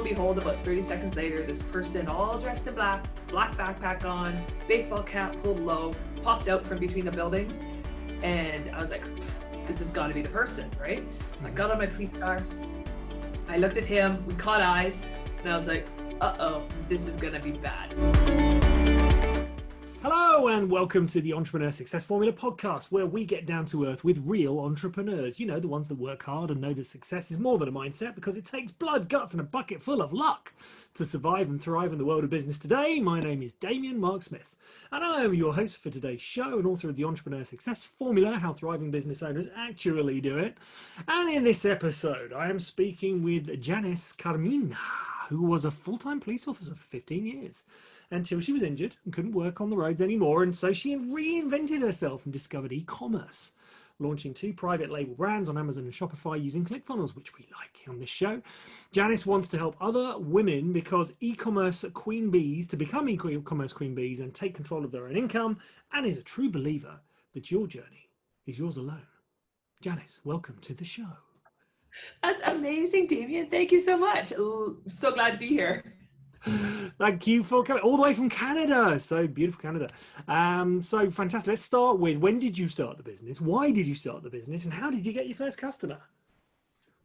and behold, about 30 seconds later, this person all dressed in black backpack on, baseball cap pulled low, popped out from between the buildings. And I was like, this has got to be the person, right? So I got on my police car. I looked at him, we caught eyes, and I was like, uh-oh, this is going to be bad. Hello and welcome to the Entrepreneur Success Formula podcast, where we get down to earth with real entrepreneurs. You know, the ones that work hard and know that success is more than a mindset because it takes blood, guts and a bucket full of luck to survive and thrive in the world of business today. My name is Damien Mark Smith and I am your host for today's show and author of the Entrepreneur Success Formula, How Thriving Business Owners Actually Do It. And in this episode, I am speaking with Janis Carmena, who was a full-time police officer for 15 years until she was injured and couldn't work on the roads anymore. And so she reinvented herself and discovered e-commerce, launching 2 private label brands on Amazon and Shopify using ClickFunnels, which we like on this show. Janis wants to help other women because e-commerce queen bees to become e-commerce queen bees and take control of their own income, and is a true believer that your journey is yours alone. Janis, welcome to the show. That's amazing, Damien. Thank you so much. So glad to be here. Thank you for coming all the way from Canada. So beautiful, Canada. So fantastic. Let's start with, when did you start the business? Why did you start the business? And how did you get your first customer?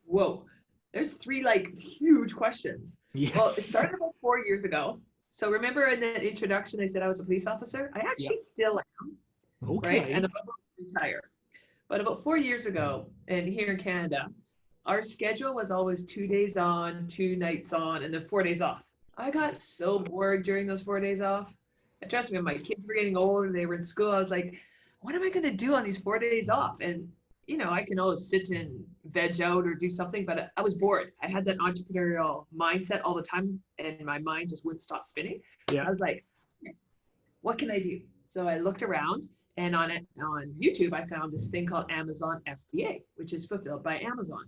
Whoa, there's 3 huge questions. Yes. Well, it started about 4 years ago. So remember in the introduction, I said I was a police officer. I actually still am. Okay. Right? And I'm about to retire. But about 4 years ago, and here in Canada, our schedule was always 2 days on, 2 nights on, and then 4 days off. I got so bored during those 4 days off. And trust me, my kids were getting older, they were in school. I was like, what am I going to do on these 4 days off? And, you know, I can always sit and veg out or do something, but I was bored. I had that entrepreneurial mindset all the time, and my mind just wouldn't stop spinning. Yeah. I was like, what can I do? So I looked around, and on YouTube, I found this thing called Amazon FBA, which is fulfilled by Amazon.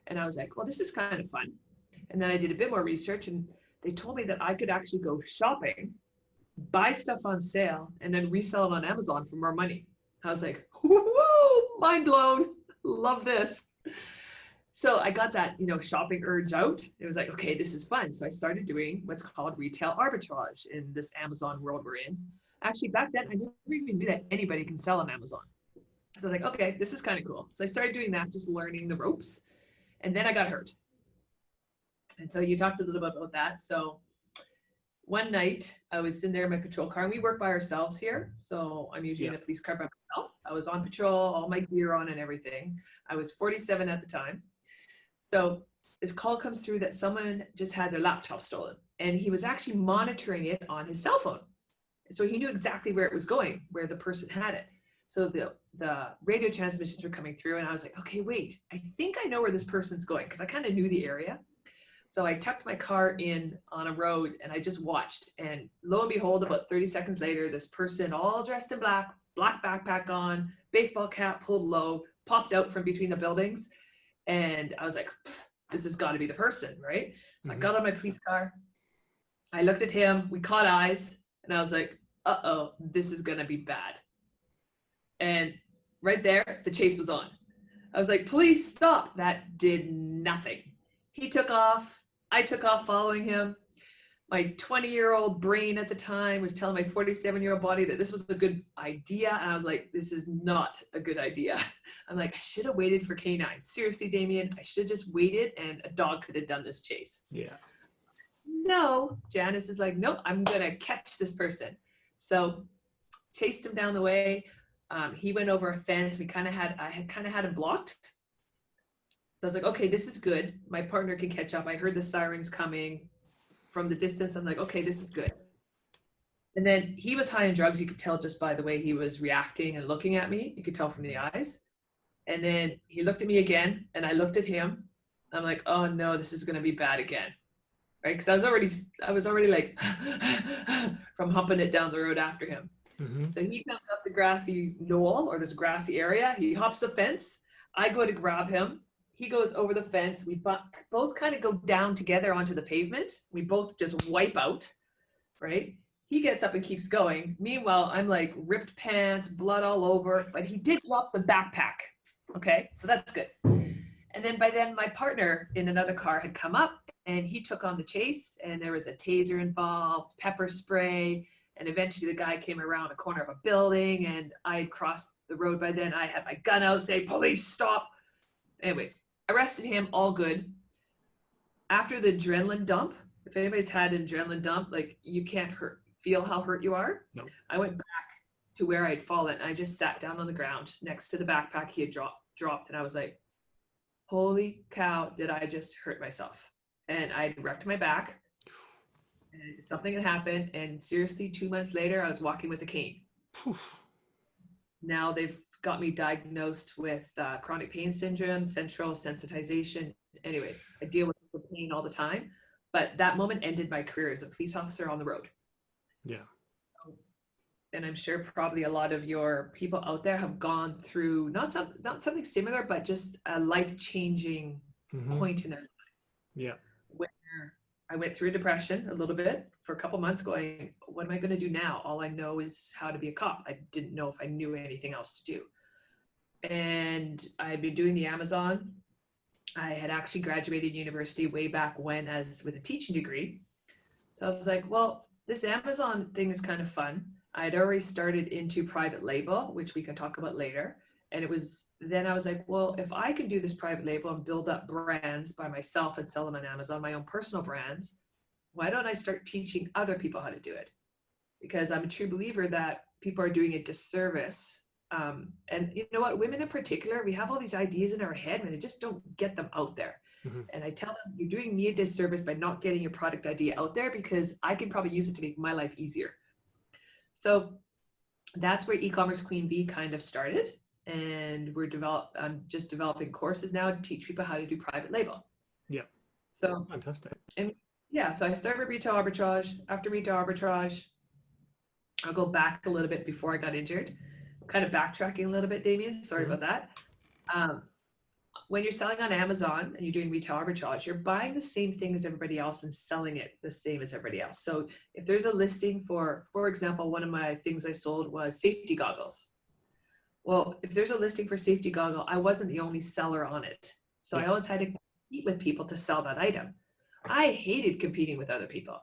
And I was like, well, this is kind of fun. And then I did a bit more research, and they told me that I could actually go shopping, buy stuff on sale, and then resell it on Amazon for more money. I was like, whoa, mind blown. Love this. So I got that, shopping urge out. It was like, okay, this is fun. So I started doing what's called retail arbitrage in this Amazon world we're in. Actually, back then, I never even knew that anybody can sell on Amazon. So I was like, okay, this is kind of cool. So I started doing that, just learning the ropes. And then I got hurt. And so you talked a little bit about that. So one night I was in there in my patrol car, and we work by ourselves here. So I'm usually in a police car by myself. I was on patrol, all my gear on and everything. I was 47 at the time. So this call comes through that someone just had their laptop stolen, and he was actually monitoring it on his cell phone. So he knew exactly where it was going, where the person had it. So the radio transmissions were coming through, and I was like, okay, wait, I think I know where this person's going, because I kind of knew the area. So I tucked my car in on a road, and I just watched. And lo and behold, about 30 seconds later, this person all dressed in black backpack on, baseball cap pulled low, popped out from between the buildings. And I was like, this has got to be the person, right? So I got on my police car. I looked at him, we caught eyes, and I was like, uh-oh, this is going to be bad. And right there, the chase was on. I was like, police, stop. That did nothing. He took off. I took off following him. My 20-year-old brain at the time was telling my 47-year-old body that this was a good idea. And I was like, this is not a good idea. I'm like, I should have waited for K9. Seriously, Damien, I should have just waited, and a dog could have done this chase. Yeah. No, Janis is like, nope, I'm going to catch this person. So chased him down the way. He went over a fence. I had kind of had him blocked. So I was like, okay, this is good. My partner can catch up. I heard the sirens coming from the distance. I'm like, okay, this is good. And then he was high on drugs. You could tell just by the way he was reacting and looking at me. You could tell from the eyes. And then he looked at me again, and I looked at him. I'm like, oh no, this is going to be bad again. Right? Because I was already like from humping it down the road after him. Mm-hmm. So he comes up the grassy knoll, or this grassy area. He hops the fence. I go to grab him. He goes over the fence. We both kind of go down together onto the pavement. We both just wipe out, right? He gets up and keeps going. Meanwhile, I'm like ripped pants, blood all over, but he did drop the backpack. Okay, so that's good. And then by then my partner in another car had come up, and he took on the chase, and there was a taser involved, pepper spray, and eventually the guy came around a corner of a building, and I had crossed the road by then. I had my gun out saying, "Police, stop." Anyways, arrested him, all good. After the adrenaline dump, if anybody's had an adrenaline dump, like you can't feel how hurt you are. No. I went back to where I'd fallen. I just sat down on the ground next to the backpack he had dropped, and I was like, holy cow, did I just hurt myself? And I'd wrecked my back, and something had happened, and seriously, 2 months later, I was walking with a cane. Now they've got me diagnosed with chronic pain syndrome, central sensitization. Anyways, I deal with the pain all the time, but that moment ended my career as a police officer on the road. Yeah. And I'm sure probably a lot of your people out there have gone through not something similar, but just a life-changing point in their lives. Yeah. Where I went through depression a little bit for a couple months going, what am I going to do now? All I know is how to be a cop. I didn't know if I knew anything else to do. And I'd been doing the Amazon. I had actually graduated university way back when with a teaching degree. So I was like, well, this Amazon thing is kind of fun. I'd already started into private label, which we can talk about later. And then I was like, well, if I can do this private label and build up brands by myself and sell them on Amazon, my own personal brands, why don't I start teaching other people how to do it? Because I'm a true believer that people are doing a disservice. And you know what, women in particular, we have all these ideas in our head and they just don't get them out there. And I tell them, you're doing me a disservice by not getting your product idea out there, because I can probably use it to make my life easier. So that's where e-commerce Queen Bee kind of started. And I'm just developing courses now to teach people how to do private label. Yeah. So fantastic. And yeah, so I started with retail arbitrage. After retail arbitrage, I'll go back a little bit before I got injured. Kind of backtracking a little bit, Damien. Sorry about that. When you're selling on Amazon and you're doing retail arbitrage, you're buying the same thing as everybody else and selling it the same as everybody else. So if there's a listing for example, one of my things I sold was safety goggles. Well, if there's a listing for safety goggle, I wasn't the only seller on it. So I always had to compete with people to sell that item. I hated competing with other people.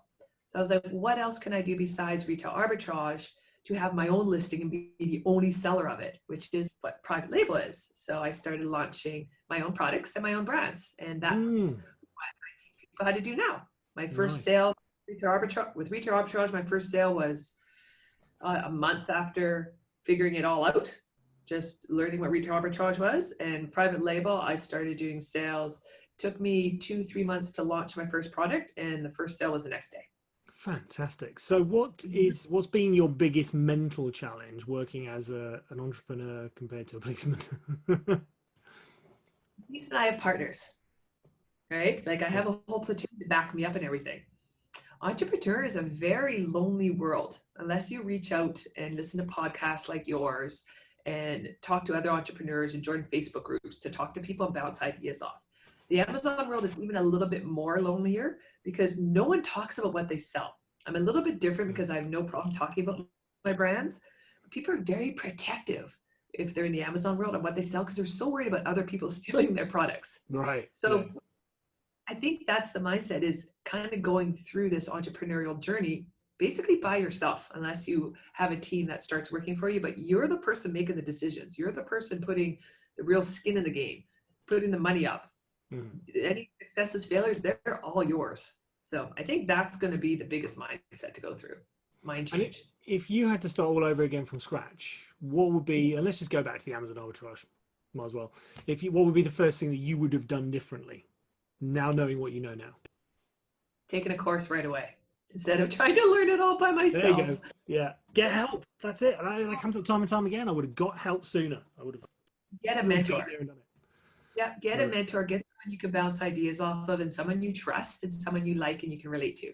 So I was like, what else can I do besides retail arbitrage to have my own listing and be the only seller of it, which is what private label is. So I started launching my own products and my own brands. And that's what I teach people how to do now. My first sale with retail arbitrage, my first sale was a month after figuring it all out, just learning what retail arbitrage was. And private label, I started doing sales. Took me 2-3 months to launch my first product, and the first sale was the next day. Fantastic. So what's been your biggest mental challenge working as an entrepreneur compared to a policeman? Police and I have partners, right? Like I have a whole platoon to back me up and everything. Entrepreneur is a very lonely world unless you reach out and listen to podcasts like yours and talk to other entrepreneurs and join Facebook groups to talk to people and bounce ideas off. The Amazon world is even a little bit more lonelier because no one talks about what they sell. I'm a little bit different because I have no problem talking about my brands. People are very protective if they're in the Amazon world and what they sell because they're so worried about other people stealing their products. Right. So I think that's the mindset, is kind of going through this entrepreneurial journey basically by yourself, unless you have a team that starts working for you, but you're the person making the decisions. You're the person putting the real skin in the game, putting the money up. Any successes, failures, they're all yours. So I think that's going to be the biggest mindset to go through. Mind change. If you had to start all over again from scratch, what would be, and let's just go back to the Amazon arbitrage, might as well. What would be the first thing that you would have done differently, now knowing what you know now? Taking a course right away instead of trying to learn it all by myself. There you go. Yeah, get help. That's it. That comes up time and time again. I would have got help sooner. I would have. Get a mentor. Yeah, get a mentor. Get someone you can bounce ideas off of, and someone you trust and someone you like and you can relate to.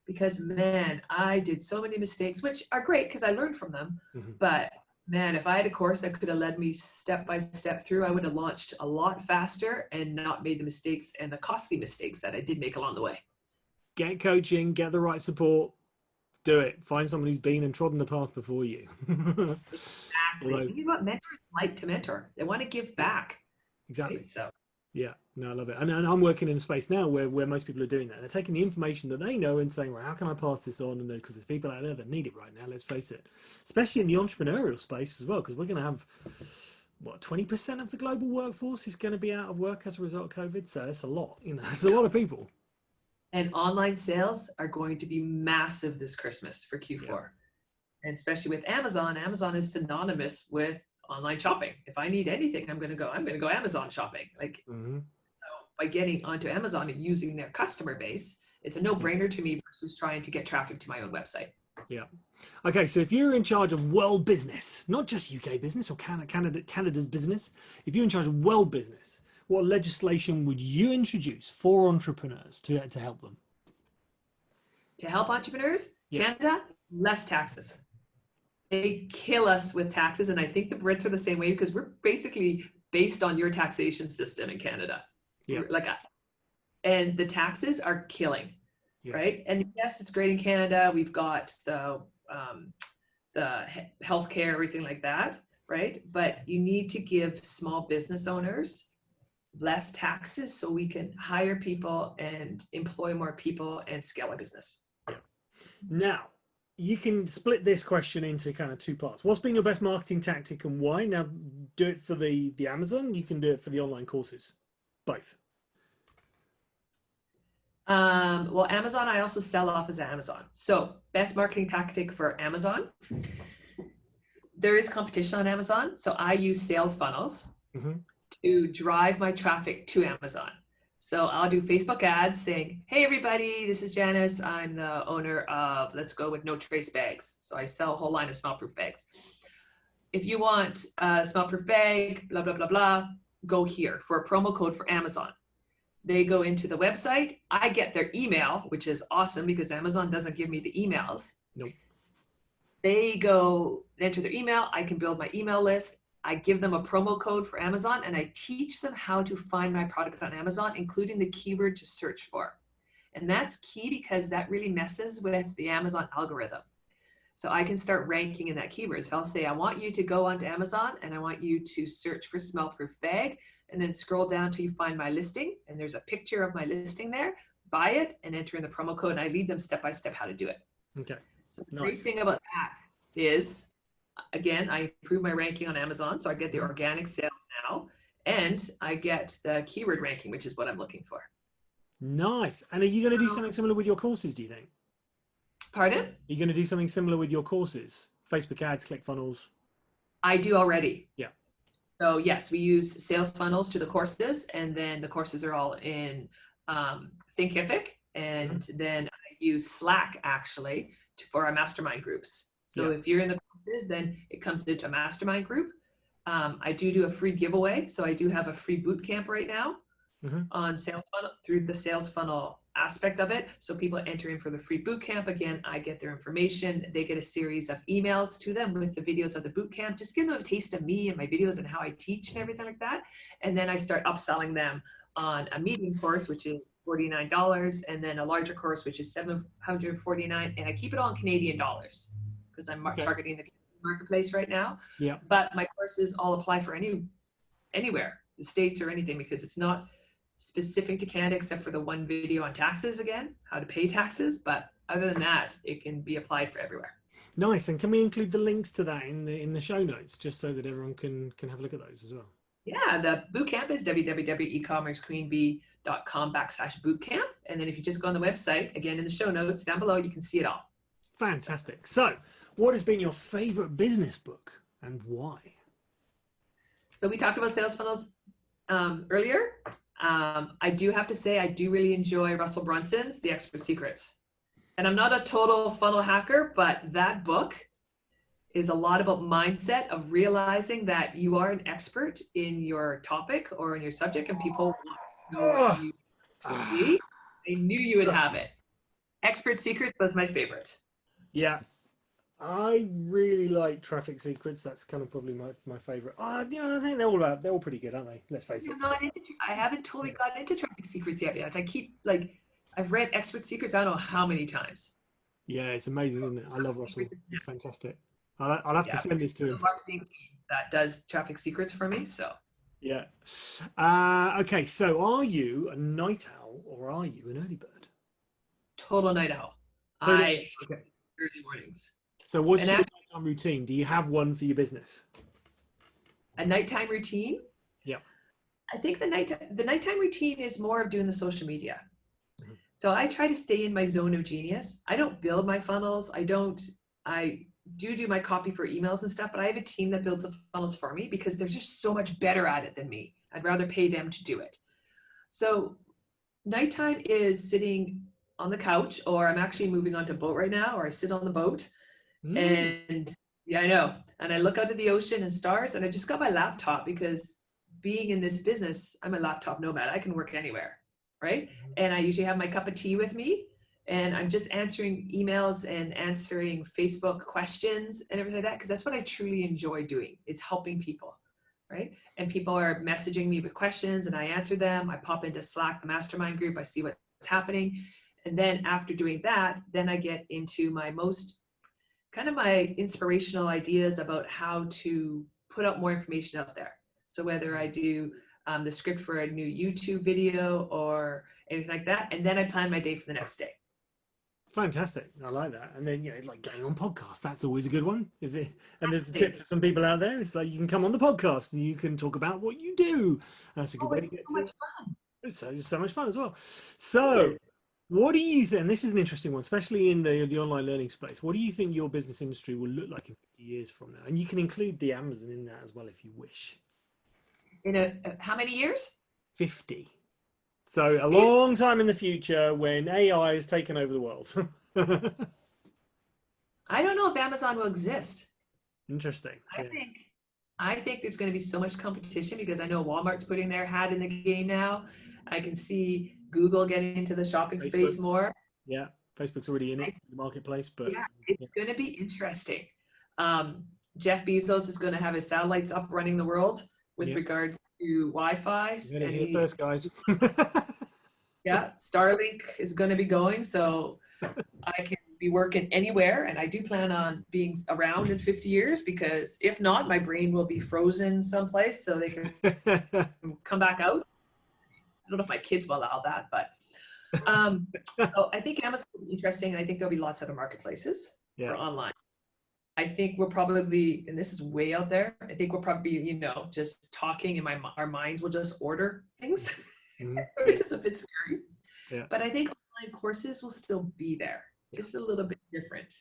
Because man, I did so many mistakes, which are great because I learned from them. But man, if I had a course that could have led me step by step through, I would have launched a lot faster and not made the mistakes and the costly mistakes that I did make along the way. Get coaching, get the right support, do it. Find someone who's been and trodden the path before you. Exactly. You know what mentors like to mentor. They want to give back. Exactly. Right? So Yeah, no, I love it. And I'm working in a space now where most people are doing that. They're taking the information that they know and saying, well, how can I pass this on? And because there's people out there that need it right now, let's face it, especially in the entrepreneurial space as well, because we're going to have, what, 20% of the global workforce is going to be out of work as a result of COVID. So that's a lot, it's a lot of people. And online sales are going to be massive this Christmas for Q4. Yeah. And especially with Amazon. Amazon is synonymous with online shopping. If I need anything, I'm going to go Amazon shopping. Like, Mm-hmm. so by getting onto Amazon and using their customer base, it's a no-brainer to me versus trying to get traffic to my own website. Yeah. Okay, so if you're in charge of world business, not just UK business or Canada's business, if you're in charge of world business, what legislation would you introduce for entrepreneurs to help them? To help entrepreneurs, Yeah. Canada, less taxes. They kill us with taxes, and I think the Brits are the same way because we're basically based on your taxation system in Canada. Yeah. And the taxes are killing, Yeah. right? And yes, it's great in Canada. We've got the healthcare, everything like that, right? But you need to give small business owners less taxes so we can hire people and employ more people and scale our business. Now, you can split this question into kind of two parts. What's been your best marketing tactic and why? Now, do it for the Amazon. You can do it for the online courses. Both. Well, Amazon, I also sell off as Amazon. So best marketing tactic for Amazon. There is competition on Amazon. So I use sales funnels to drive my traffic to Amazon. So I'll do Facebook ads saying, hey, everybody, this is Janis. I'm the owner of Let's Go with No Trace Bags. So I sell a whole line of smell-proof bags. If you want a smell-proof bag, blah, blah, blah, blah, go here for a promo code for Amazon. They go into the website. I get their email, which is awesome because Amazon doesn't give me the emails. Nope. They go enter their email. I can build my email list. I give them a promo code for Amazon and I teach them how to find my product on Amazon, including the keyword to search for. And that's key because that really messes with the Amazon algorithm. So I can start ranking in that keyword. So I'll say, I want you to go onto Amazon and I want you to search for smell-proof bag and then scroll down till you find my listing. And there's a picture of my listing there. Buy it and enter in the promo code. And I lead them step-by-step how to do it. Okay. So the great thing about that is, again, I improve my ranking on Amazon. So I get the organic sales now and I get the keyword ranking, which is what I'm looking for. Nice. And are you going to do something similar with your courses, do you think? Pardon? Are you going to do something similar with your courses? Facebook ads, ClickFunnels? I do already. Yeah. So yes, we use sales funnels to the courses and then the courses are all in Thinkific. And then I use Slack actually for our mastermind groups. So if you're in the courses, then it comes into a mastermind group. I do a free giveaway. So I do have a free boot camp right now on sales funnel through the sales funnel aspect of it. So people enter in for the free boot camp. Again, I get their information. They get a series of emails to them with the videos of the boot camp, just give them a taste of me and my videos and how I teach and everything like that. And then I start upselling them on a medium course, which is $49, and then a larger course, which is $749. And I keep it all in Canadian dollars because I'm targeting the marketplace right now. Yeah. But my courses all apply for anywhere, the States or anything, because it's not specific to Canada except for the one video on taxes, again, how to pay taxes. But other than that, it can be applied for everywhere. Nice. And can we include the links to that in the show notes, just so that everyone can have a look at those as well? Yeah, the bootcamp is www.ecommercequeenbee.com/bootcamp. And then if you just go on the website, again, in the show notes down below, you can see it all. Fantastic. So what has been your favorite business book and why? So we talked about sales funnels earlier. I do have to say, I do really enjoy Russell Brunson's The Expert Secrets. And I'm not a total funnel hacker, but that book is a lot about mindset of realizing that you are an expert in your topic or in your subject and people want to know what you can be. I knew you would have it. Expert Secrets was my favorite. Yeah. I really like Traffic Secrets. That's kind of probably my favorite. I think they're all pretty good, aren't they? Let's face it. I haven't totally gotten into Traffic Secrets yet. I've read Expert Secrets, I don't know how many times. Yeah, it's amazing, isn't it? I love Russell. It's fantastic. I'll have to send this to him. Marketing team that does Traffic Secrets for me. So Yeah. Okay, so are you a night owl or are you an early bird? Total night owl. Total. I hate Okay. early mornings. So what's And your actually, nighttime routine? Do you have one for your business? a nighttime routine. Yeah. I think the nighttime routine is more of doing the social media. Mhm. So I try to stay in my zone of genius. I don't build my funnels. I do my copy for emails and stuff, but I have a team that builds the funnels for me because they're just so much better at it than me. I'd rather pay them to do it. So nighttime is sitting on the couch, or I'm actually moving onto a boat right now, or I sit on the boat Mm. and yeah, I know. And I look out at the ocean and stars, and I just got my laptop because being in this business, I'm a laptop nomad. I can work anywhere, right? And I usually have my cup of tea with me, and I'm just answering emails and answering Facebook questions and everything like that, because that's what I truly enjoy doing, is helping people, right? And people are messaging me with questions, and I answer them. I pop into Slack, the mastermind group. I see what's happening. And then after doing that, then I get into my most kind of my inspirational ideas about how to put out more information out there. So whether I do the script for a new YouTube video or anything like that, and then I plan my day for the next day. Fantastic. I like that. And then, like going on podcasts, that's always a good one. And there's a tip for some people out there. It's like you can come on the podcast and you can talk about what you do. That's a good Oh, way to it's get so much fun. it's so much fun as well. So, what do you think? And this is an interesting one, especially in the online learning space. What do you think your business industry will look like in 50 years from now? And you can include the Amazon in that as well if you wish. In how many years? 50. So a long time in the future when AI has taken over the world. I don't know if Amazon will exist. Interesting. I Yeah. think I think there's going to be so much competition because I know Walmart's putting their hat in the game now. I can see Google getting into the shopping Facebook. space more. Yeah. Facebook's already in it, the marketplace, but Yeah, yeah. it's going to be interesting. Jeff Bezos is going to have his satellites up running the world with Yeah. regards to Wi-Fi, You heard it and here first, guys. yeah, Starlink is going to be going, so I can be working anywhere, and I do plan on being around in 50 years because if not, my brain will be frozen someplace so they can come back out. I don't know if my kids will allow that, but so I think Amazon will be interesting, and I think there'll be lots of other marketplaces for Yeah. online. I think we're probably, and this is way out there, I think we'll probably, just talking and our minds will just order things, which is a bit scary. Yeah. But I think online courses will still be there, just a little bit different.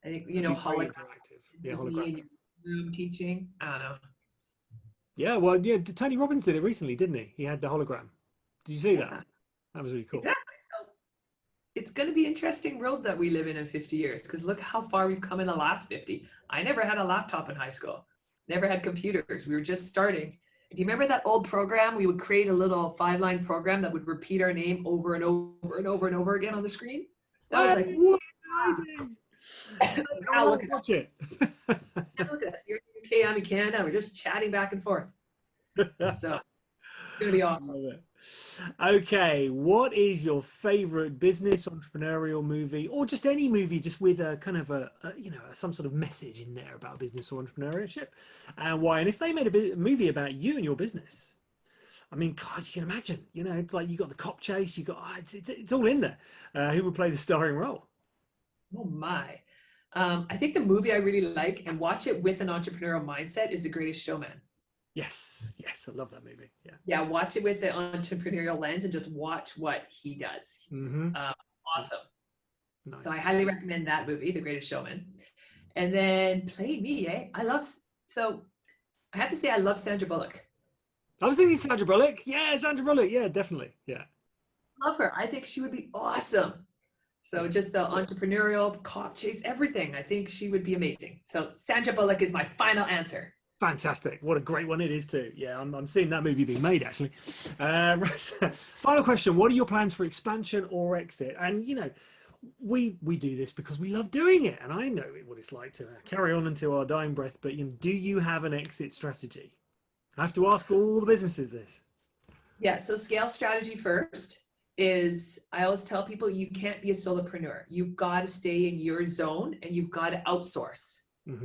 I think, Holographic. holographic. Yeah, Me in holographic. your room teaching. I don't know. Yeah, well, yeah, Tony Robbins did it recently, didn't he? He had the hologram. Did you see that? Yeah, That was really cool. exactly. So it's going to be an interesting world that we live in 50 years, because look how far we've come in the last 50. I never had a laptop in high school, never had computers. We were just starting. Do you remember that old program? We would create a little 5-line program that would repeat our name over and over and over and over again on the screen. That was like, what? now look at Watch it. look at us. You're in the UK, I'm in Canada. We're just chatting back and forth. So it's going to be awesome. Love it. Okay, what is your favorite business entrepreneurial movie, or just any movie, just with a kind of some sort of message in there about business or entrepreneurship, and why? And if they made a movie about you and your business, I mean, God, you can imagine. It's like you got the cop chase, you got it's all in there. Who would play the starring role? Oh my. I think the movie I really like and watch it with an entrepreneurial mindset is The Greatest Showman. Yes, I love that movie. Yeah, watch it with the entrepreneurial lens and just watch what he does. Awesome. Nice. So I highly recommend that movie, The Greatest Showman. And then play me, eh? I have to say I love Sandra Bullock. I was thinking Sandra Bullock. Yeah, Sandra Bullock. Yeah, definitely. Yeah. Love her. I think she would be awesome. So just the entrepreneurial, cop chase, everything. I think she would be amazing. So Sandra Bullock is my final answer. Fantastic. What a great one it is too. Yeah, I'm seeing that movie being made actually. Final question. What are your plans for expansion or exit? And we do this because we love doing it. And I know what it's like to carry on until our dying breath. But do you have an exit strategy? I have to ask all the businesses this. Yeah, so scale strategy first is, I always tell people, you can't be a solopreneur. You've got to stay in your zone and you've got to outsource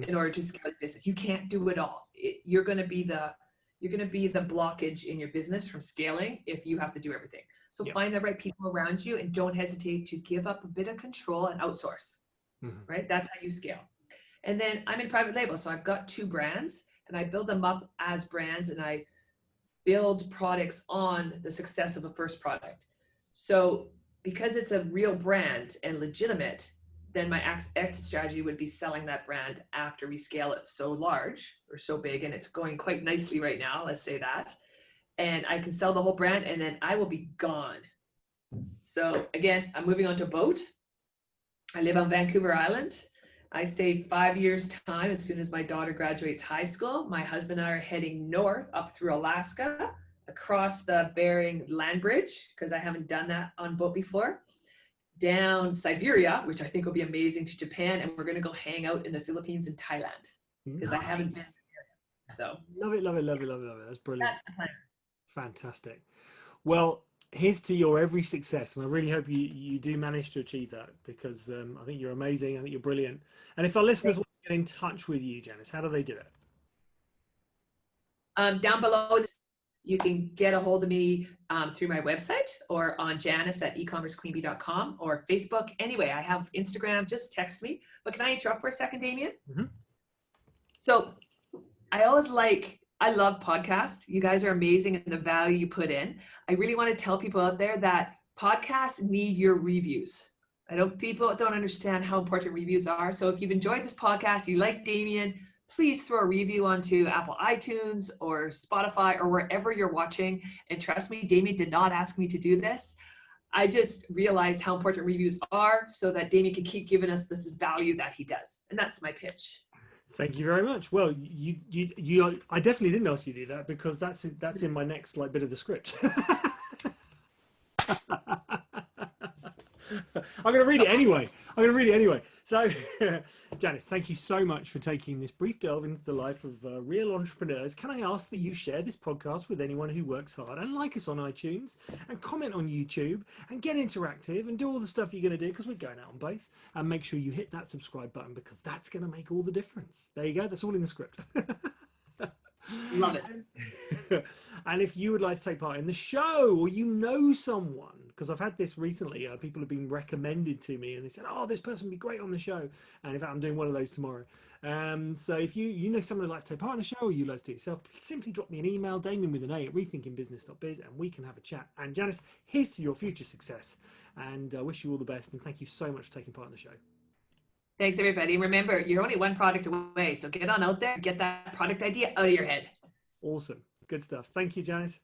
in order to scale your business. You can't do it all. You're going to be you're going to be the blockage in your business from scaling if you have to do everything. So find the right people around you and don't hesitate to give up a bit of control and outsource, right? That's how you scale. And then I'm in private label. So I've got 2 brands and I build them up as brands and I build products on the success of a first product. So because it's a real brand and legitimate, then my exit strategy would be selling that brand after we scale it so large or so big, and it's going quite nicely right now, let's say that. And I can sell the whole brand and then I will be gone. So again, I'm moving on to a boat. I live on Vancouver Island. I say 5 years time, as soon as my daughter graduates high school, my husband and I are heading north up through Alaska, across the Bering Land Bridge, because I haven't done that on boat before, down Siberia, which I think will be amazing, to Japan, and we're going to go hang out in the Philippines and Thailand, because I haven't been there. So love it, love it, love it, love it, love it. That's brilliant. That's the plan. Fantastic. Well, here's to your every success, and I really hope you do manage to achieve that, because I think you're amazing. I think you're brilliant. And if our listeners want to get in touch with you, Janis, how do they do it? Down below, you can get a hold of me through my website or on Janis at ecommercequeenbee.com or Facebook. Anyway, I have Instagram. Just text me. But can I interrupt for a second, Damien? So I love podcasts. You guys are amazing and the value you put in. I really want to tell people out there that podcasts need your reviews. People don't understand how important reviews are. So if you've enjoyed this podcast, you like Damien, please throw a review onto Apple iTunes or Spotify or wherever you're watching. And trust me, Damien did not ask me to do this. I just realized how important reviews are so that Damien can keep giving us this value that he does. And that's my pitch. Thank you very much. Well, I definitely didn't ask you to do that, because that's in my next bit of the script. I'm going to read it anyway. So, Janis, thank you so much for taking this brief delve into the life of real entrepreneurs. Can I ask that you share this podcast with anyone who works hard, and like us on iTunes and comment on YouTube and get interactive and do all the stuff you're going to do, because we're going out on both, and make sure you hit that subscribe button, because that's going to make all the difference. There you go. That's all in the script. Love it. And if you would like to take part in the show, or you know someone, because I've had this recently, people have been recommended to me and they said, oh, this person would be great on the show. And in fact, I'm doing one of those tomorrow. So if you know someone who'd like to take part in the show, or you'd like to do it yourself, simply drop me an email, Damien with an A, at rethinkingbusiness.biz, and we can have a chat. And Janis, here's to your future success, and I wish you all the best, and thank you so much for taking part in the show. Thanks, everybody. Remember, you're only one product away, so get on out there, get that product idea out of your head. Awesome. Good stuff. Thank you, Janis.